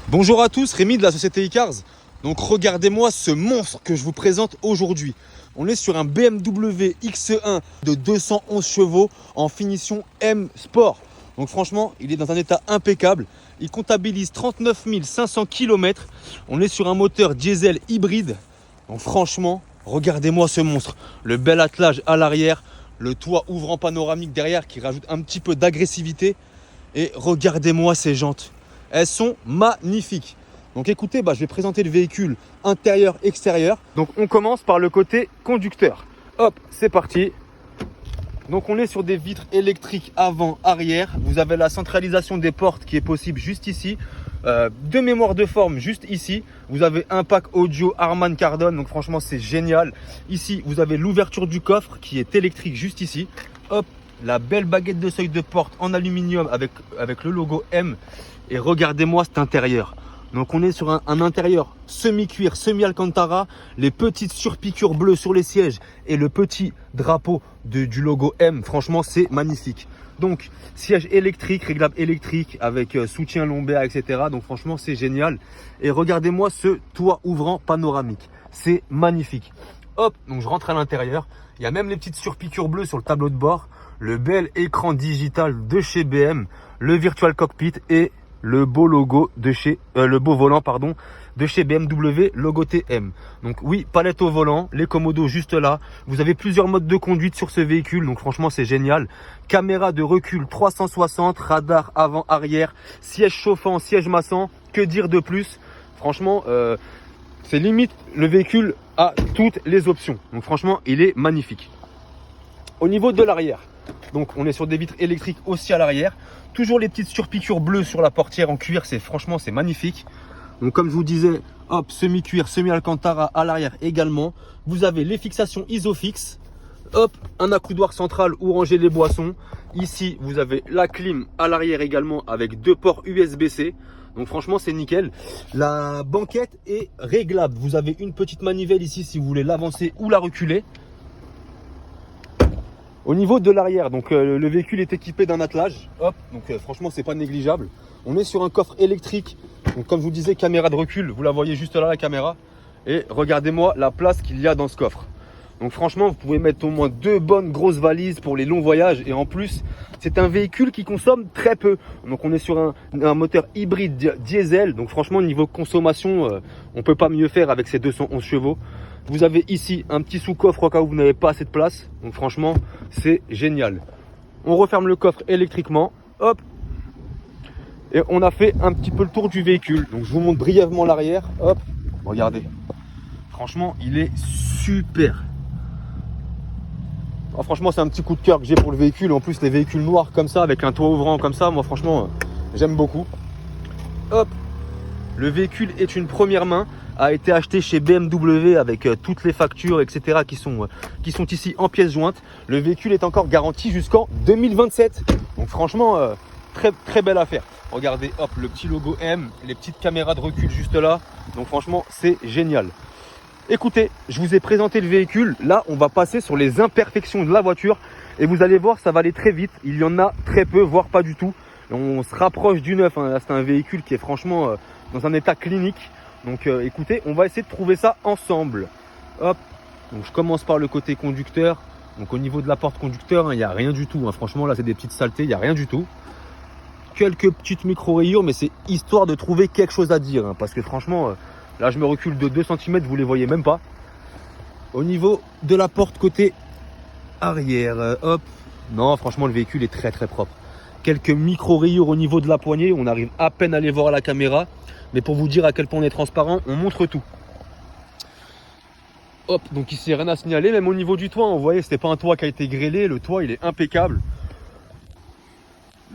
Bonjour à tous, Rémi de la société iCars. Donc regardez-moi ce monstre que je vous présente aujourd'hui. On est sur un BMW X1 de 211 chevaux en finition M Sport. Donc franchement, il est dans un état impeccable. Il comptabilise 39 500 km. On est sur un moteur diesel hybride. Donc franchement, regardez-moi ce monstre. Le bel attelage à l'arrière, le toit ouvrant panoramique derrière qui rajoute un petit peu d'agressivité. Et regardez-moi ces jantes. Elles sont magnifiques. Donc écoutez, je vais présenter le véhicule intérieur, extérieur. Donc on commence par le côté conducteur. Hop, c'est parti. Donc on est sur des vitres électriques avant, arrière. Vous avez la centralisation des portes qui est possible juste ici. Deux mémoires de forme juste ici. Vous avez un pack audio Harman Kardon. Donc franchement c'est génial. Ici vous avez l'ouverture du coffre qui est électrique juste ici. Hop, la belle baguette de seuil de porte en aluminium avec le logo M. Et regardez-moi cet intérieur. Donc on est sur un intérieur semi-cuir, semi-alcantara, les petites surpiqûres bleues sur les sièges et le petit drapeau du logo M. Franchement, c'est magnifique. Donc siège électrique, réglable électrique avec soutien lombaire, etc. Donc franchement, c'est génial. Et regardez-moi ce toit ouvrant panoramique. C'est magnifique. Hop, donc je rentre à l'intérieur. Il y a même les petites surpiqûres bleues sur le tableau de bord. Le bel écran digital de chez BM, le virtual cockpit et le beau logo de chez le beau volant de chez BMW, logo TM. Donc oui, palette au volant, les commodos juste là. Vous avez plusieurs modes de conduite sur ce véhicule, donc franchement c'est génial. Caméra de recul 360, radar avant arrière, siège chauffant, siège massant, que dire de plus? Franchement c'est limite, le véhicule a toutes les options. Donc franchement il est magnifique. Au niveau de l'arrière, donc on est sur des vitres électriques aussi à l'arrière. Toujours les petites surpiqûres bleues sur la portière en cuir, franchement c'est magnifique. Donc comme je vous disais, hop, semi-cuir, semi-alcantara à l'arrière également. Vous avez les fixations Isofix. Hop, un accoudoir central où ranger les boissons. Ici, vous avez la clim à l'arrière également avec deux ports USB-C. Donc franchement, c'est nickel. La banquette est réglable. Vous avez une petite manivelle ici si vous voulez l'avancer ou la reculer. Au niveau de l'arrière, donc le véhicule est équipé d'un attelage. Hop, donc franchement, c'est pas négligeable. On est sur un coffre électrique. Donc comme je vous disais, caméra de recul. Vous la voyez juste là, la caméra. Et regardez-moi la place qu'il y a dans ce coffre. Donc franchement, vous pouvez mettre au moins deux bonnes grosses valises pour les longs voyages. Et en plus, c'est un véhicule qui consomme très peu. Donc on est sur un moteur hybride diesel. Donc franchement, niveau consommation, on peut pas mieux faire avec ces 211 chevaux. Vous avez ici un petit sous-coffre au cas où vous n'avez pas assez de place. Donc franchement, c'est génial. On referme le coffre électriquement. Hop. Et on a fait un petit peu le tour du véhicule. Donc je vous montre brièvement l'arrière. Hop. Regardez. Franchement, il est super. Oh, franchement, c'est un petit coup de cœur que j'ai pour le véhicule. En plus, les véhicules noirs comme ça, avec un toit ouvrant comme ça, moi franchement, j'aime beaucoup. Hop. Le véhicule est une première main, a été acheté chez BMW avec toutes les factures, etc. qui sont ici en pièces jointes. Le véhicule est encore garanti jusqu'en 2027. Donc franchement, très, très belle affaire. Regardez, hop, le petit logo M, les petites caméras de recul juste là. Donc franchement, c'est génial. Écoutez, je vous ai présenté le véhicule. Là, on va passer sur les imperfections de la voiture. Et vous allez voir, ça va aller très vite. Il y en a très peu, voire pas du tout. On se rapproche du neuf. Là, c'est un véhicule qui est franchement dans un état clinique. Donc écoutez, on va essayer de trouver ça ensemble. Hop, donc je commence par le côté conducteur. Donc au niveau de la porte conducteur, il n'y a rien du tout. Franchement, là, c'est des petites saletés, il n'y a rien du tout. Quelques petites micro-rayures, mais c'est histoire de trouver quelque chose à dire. Parce que franchement, là, je me recule de 2 cm, vous les voyez même pas. Au niveau de la porte côté arrière, hop. Non, franchement, le véhicule est très très propre. Quelques micro-rayures au niveau de la poignée. On arrive à peine à les voir à la caméra. Mais pour vous dire à quel point on est transparent, on montre tout. Hop, donc ici, rien à signaler. Même au niveau du toit, vous voyez, c'était pas un toit qui a été grêlé. Le toit, il est impeccable.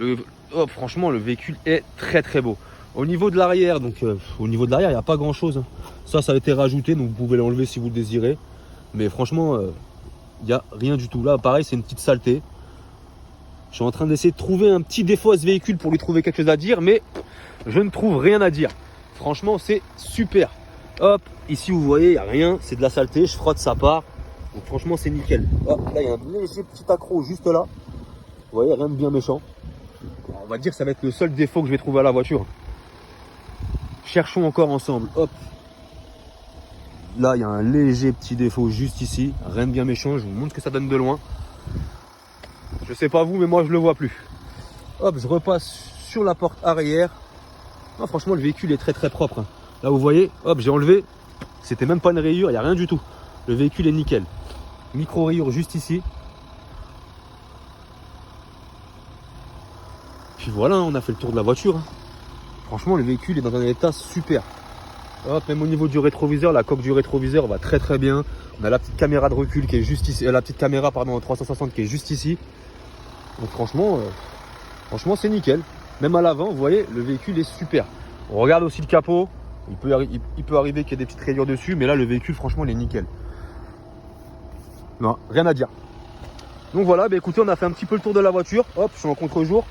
Hop, franchement, le véhicule est très très beau. Au niveau de l'arrière, donc au niveau de l'arrière, il n'y a pas grand chose. Ça a été rajouté, donc vous pouvez l'enlever si vous le désirez. Mais franchement, il n'y a rien du tout. Là, pareil, c'est une petite saleté. Je suis en train d'essayer de trouver un petit défaut à ce véhicule pour lui trouver quelque chose à dire, mais je ne trouve rien à dire. Franchement, c'est super. Hop, ici vous voyez, il n'y a rien, c'est de la saleté, je frotte, ça part. Donc franchement, c'est nickel. Hop, là, il y a un léger petit accroc juste là. Vous voyez, rien de bien méchant. Alors, on va dire que ça va être le seul défaut que je vais trouver à la voiture. cherchons encore ensemble. Hop. Là, il y a un léger petit défaut juste ici. Rien de bien méchant. Je vous montre ce que ça donne de loin. Je sais pas vous, mais moi, je le vois plus. Hop, je repasse sur la porte arrière. Ah, franchement, le véhicule est très très propre. Là, vous voyez, hop, j'ai enlevé. C'était même pas une rayure, il n'y a rien du tout. Le véhicule est nickel. Micro rayure juste ici. Puis voilà, on a fait le tour de la voiture. Franchement, le véhicule est dans un état super. Hop, même au niveau du rétroviseur, la coque du rétroviseur va très très bien. On a la petite caméra de recul qui est juste ici, la petite caméra pardon 360 qui est juste ici. Donc franchement c'est nickel. Même à l'avant, vous voyez, le véhicule est super. On regarde aussi le capot. Il peut arriver qu'il y ait des petites rayures dessus, mais là le véhicule franchement il est nickel. Non, rien à dire. Donc voilà, bah écoutez, on a fait un petit peu le tour de la voiture. Hop, je suis en contre-jour.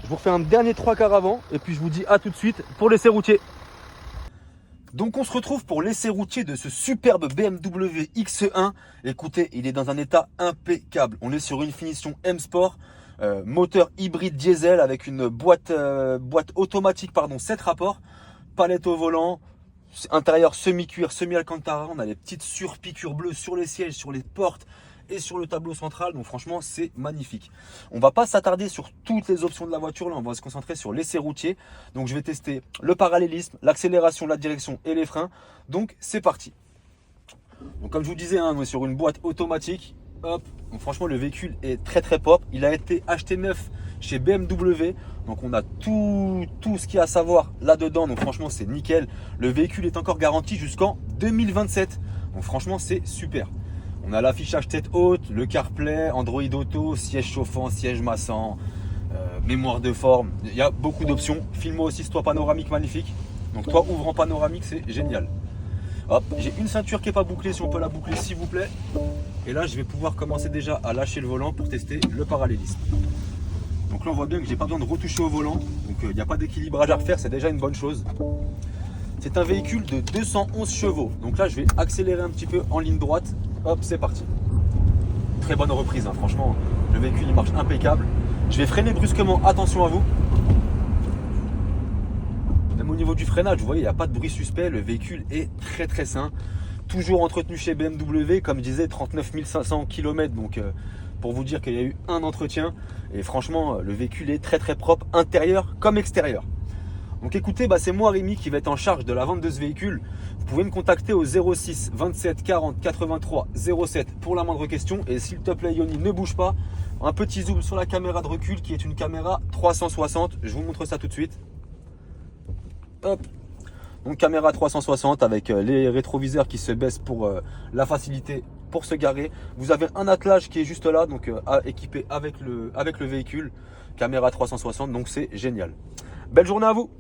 Je vous refais un dernier 3 quarts avant et puis je vous dis à tout de suite pour l'essai routier. Donc on se retrouve pour l'essai routier de ce superbe BMW X1. Écoutez, il est dans un état impeccable. On est sur une finition M Sport, moteur hybride diesel avec une boîte automatique 7 rapports, palette au volant, intérieur semi-cuir, semi-alcantara. On a les petites surpiqûres bleues sur les sièges, sur les portes et sur le tableau central. Donc franchement, c'est magnifique. On va pas s'attarder sur toutes les options de la voiture. Là, on va se concentrer sur l'essai routier. Donc je vais tester le parallélisme, l'accélération, la direction et les freins. Donc c'est parti. Donc comme je vous disais, on est sur une boîte automatique. Hop. Donc franchement, le véhicule est très très propre. Il a été acheté neuf chez BMW. Donc on a tout ce qu'il y a à savoir là-dedans. Donc franchement, c'est nickel. Le véhicule est encore garanti jusqu'en 2027. Donc franchement, c'est super. On a l'affichage tête haute, le CarPlay, Android Auto, siège chauffant, siège massant, mémoire de forme. Il y a beaucoup d'options. Filmo aussi, ce toit panoramique magnifique. Donc toit ouvrant panoramique, c'est génial. Hop, j'ai une ceinture qui n'est pas bouclée, si on peut la boucler s'il vous plaît. Et là, je vais pouvoir commencer déjà à lâcher le volant pour tester le parallélisme. Donc là, on voit bien que j'ai pas besoin de retoucher au volant. Donc il n'y a pas d'équilibrage à refaire, c'est déjà une bonne chose. C'est un véhicule de 211 chevaux. Donc là, je vais accélérer un petit peu en ligne droite. Hop, c'est parti. Très bonne reprise, franchement. Le véhicule, il marche impeccable. Je vais freiner brusquement, attention à vous. Même au niveau du freinage, vous voyez, il n'y a pas de bruit suspect. Le véhicule est très très sain. Toujours entretenu chez BMW, comme je disais, 39 500 km. Donc pour vous dire qu'il y a eu un entretien. Et franchement, le véhicule est très très propre, intérieur comme extérieur. Donc écoutez, c'est moi Rémi qui va être en charge de la vente de ce véhicule. Vous pouvez me contacter au 06 27 40 83 07 pour la moindre question. Et s'il te plaît Yoni, ne bouge pas. Un petit zoom sur la caméra de recul qui est une caméra 360. Je vous montre ça tout de suite. Hop. Donc caméra 360 avec les rétroviseurs qui se baissent pour la facilité pour se garer. Vous avez un attelage qui est juste là, donc équipé avec le véhicule. Caméra 360, donc c'est génial. Belle journée à vous!